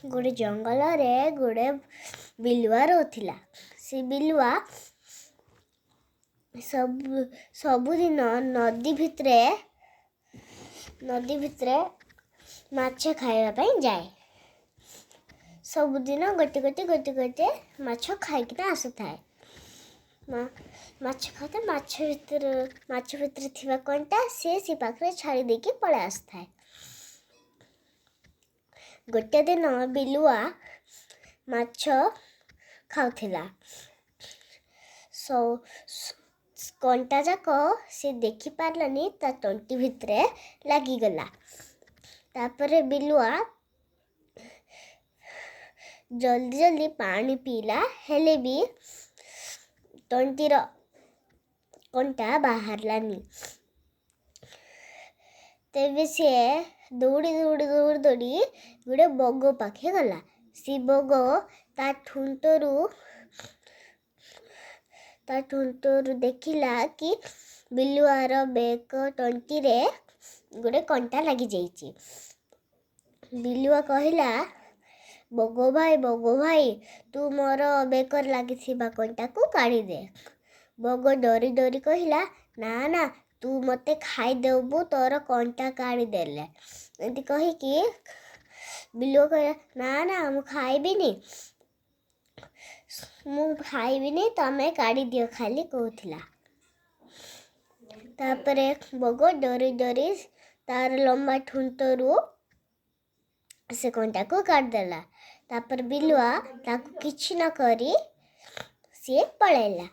गोटे जंगल रे गोटे बिलुआ रोला। से बिलुआ सबुदिन नदी भितरे माछ खाइबा जाए। सबुदिन गोटे गोटे माछ खाइकिना आसुथाए। माछ खाते माछ भितर थिबा कंटा से पाखरे छाड़ी देकी पळे आसुथाए। गोटे दिन बिलुआ माछ खाउथिला। कंटा जाक से देखी पारलानी ता तंटी भितरे लागिगला। तापरे बिलुआ जल्दी पानी पीला हेले भी तंटीर कंटा बाहरलानी। तेबे से दौड़ी गोटे बग पाखे गला। सी बग ता ठुंटरू देखिला कि बिलुआर बेक तंटी रे गोटे कंटा लगी जाइची। बिलुआ कहिला, बग भाई तू मोर बेकर लगी कंटा को काढ़ी दे। बग डरी कहिला, ना तू मते खाई देबू तोर कंटा काढ़ी देले। एंती कही कि बिलुआ कहिला, ना मु खाइबिनी तमे काढ़ी दियो खाली कहूथिला। तापरे बग डरी तार लंबा ठुंटरू से कंटा को काट देला। तापर बिलुआ ताकू किछि न करी से पळेला।